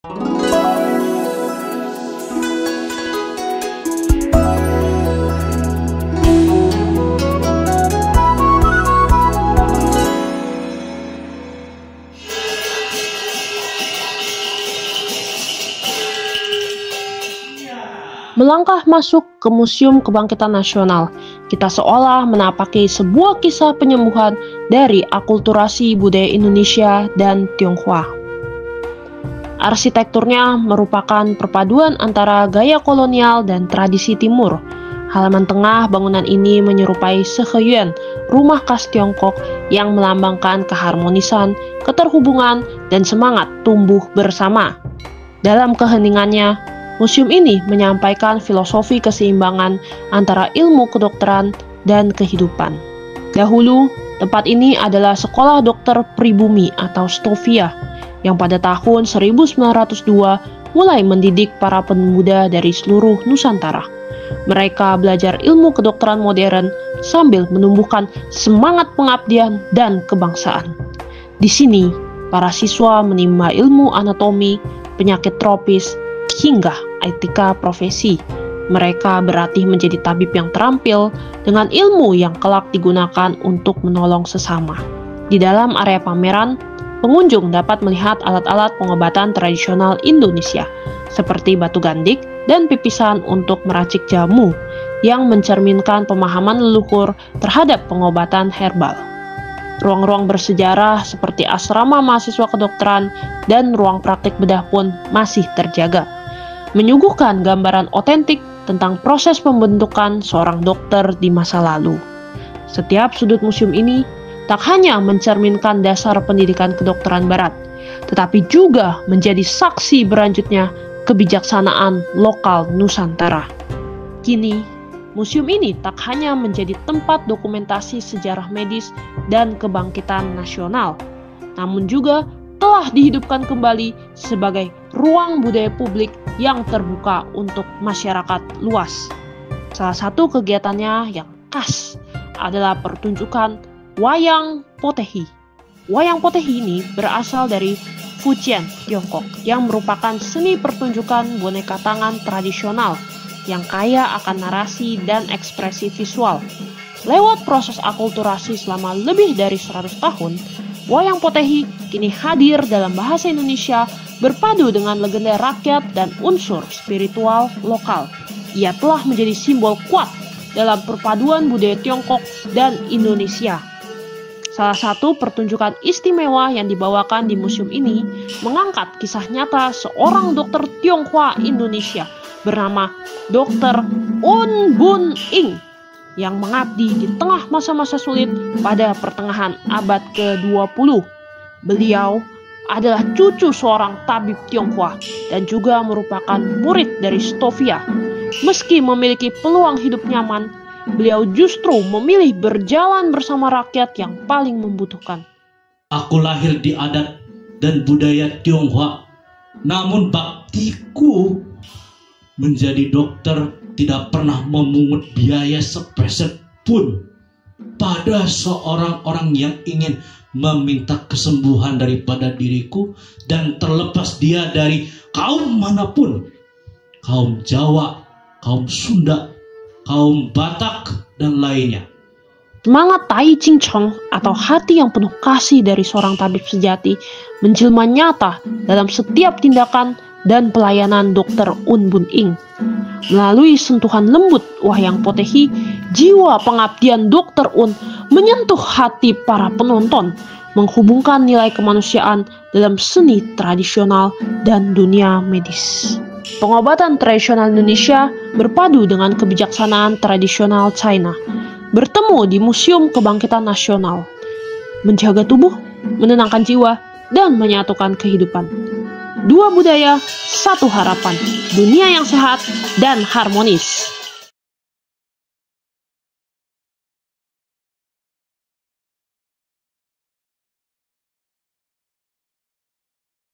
Melangkah masuk ke Museum Kebangkitan Nasional, kita seolah menapaki sebuah kisah penyembuhan dari akulturasi budaya Indonesia dan Tionghoa. Arsitekturnya merupakan perpaduan antara gaya kolonial dan tradisi timur. Halaman tengah bangunan ini menyerupai Seheyuan, rumah khas Tiongkok yang melambangkan keharmonisan, keterhubungan, dan semangat tumbuh bersama. Dalam keheningannya, museum ini menyampaikan filosofi keseimbangan antara ilmu kedokteran dan kehidupan. Dahulu, tempat ini adalah sekolah dokter pribumi atau Stovia, yang pada tahun 1902 mulai mendidik para pemuda dari seluruh Nusantara. Mereka belajar ilmu kedokteran modern sambil menumbuhkan semangat pengabdian dan kebangsaan. Di sini, para siswa menimba ilmu anatomi, penyakit tropis, hingga etika profesi. Mereka berlatih menjadi tabib yang terampil dengan ilmu yang kelak digunakan untuk menolong sesama. Di dalam area pameran, pengunjung dapat melihat alat-alat pengobatan tradisional Indonesia seperti batu gandik dan pipisan untuk meracik jamu yang mencerminkan pemahaman leluhur terhadap pengobatan herbal. Ruang-ruang bersejarah seperti asrama mahasiswa kedokteran dan ruang praktik bedah pun masih terjaga, menyuguhkan gambaran otentik tentang proses pembentukan seorang dokter di masa lalu. Setiap sudut museum ini tak hanya mencerminkan dasar pendidikan kedokteran barat, tetapi juga menjadi saksi berlanjutnya kebijaksanaan lokal Nusantara. Kini, museum ini tak hanya menjadi tempat dokumentasi sejarah medis dan kebangkitan nasional, namun juga telah dihidupkan kembali sebagai ruang budaya publik yang terbuka untuk masyarakat luas. Salah satu kegiatannya yang khas adalah pertunjukan Wayang Potehi. Wayang Potehi ini berasal dari Fujian, Tiongkok, yang merupakan seni pertunjukan boneka tangan tradisional yang kaya akan narasi dan ekspresi visual. Lewat proses akulturasi selama lebih dari 100 tahun, Wayang Potehi kini hadir dalam bahasa Indonesia berpadu dengan legenda rakyat dan unsur spiritual lokal. Ia telah menjadi simbol kuat dalam perpaduan budaya Tiongkok dan Indonesia. Salah satu pertunjukan istimewa yang dibawakan di museum ini mengangkat kisah nyata seorang dokter Tionghoa Indonesia bernama Dr. Un Bun Ing yang mengabdi di tengah masa-masa sulit pada pertengahan abad ke-20. Beliau adalah cucu seorang tabib Tionghoa dan juga merupakan murid dari Stovia. Meski memiliki peluang hidup nyaman, beliau justru memilih berjalan bersama rakyat yang paling membutuhkan. Aku lahir di adat dan budaya Tionghoa, namun baktiku menjadi dokter tidak pernah memungut biaya sepeser pun pada seorang orang yang ingin meminta kesembuhan daripada diriku, dan terlepas dia dari kaum manapun, kaum Jawa, kaum Sunda, kaum Batak, dan lainnya. Semangat Tai Ching Cheng atau hati yang penuh kasih dari seorang tabib sejati menjelma nyata dalam setiap tindakan dan pelayanan Dr. Un Bun Ing. Melalui sentuhan lembut Wayang Potehi, jiwa pengabdian Dr. Un menyentuh hati para penonton, menghubungkan nilai kemanusiaan dalam seni tradisional dan dunia medis. Pengobatan tradisional Indonesia berpadu dengan kebijaksanaan tradisional China, bertemu di Museum Kebangkitan Nasional, menjaga tubuh, menenangkan jiwa, dan menyatukan kehidupan. Dua budaya, satu harapan, dunia yang sehat dan harmonis.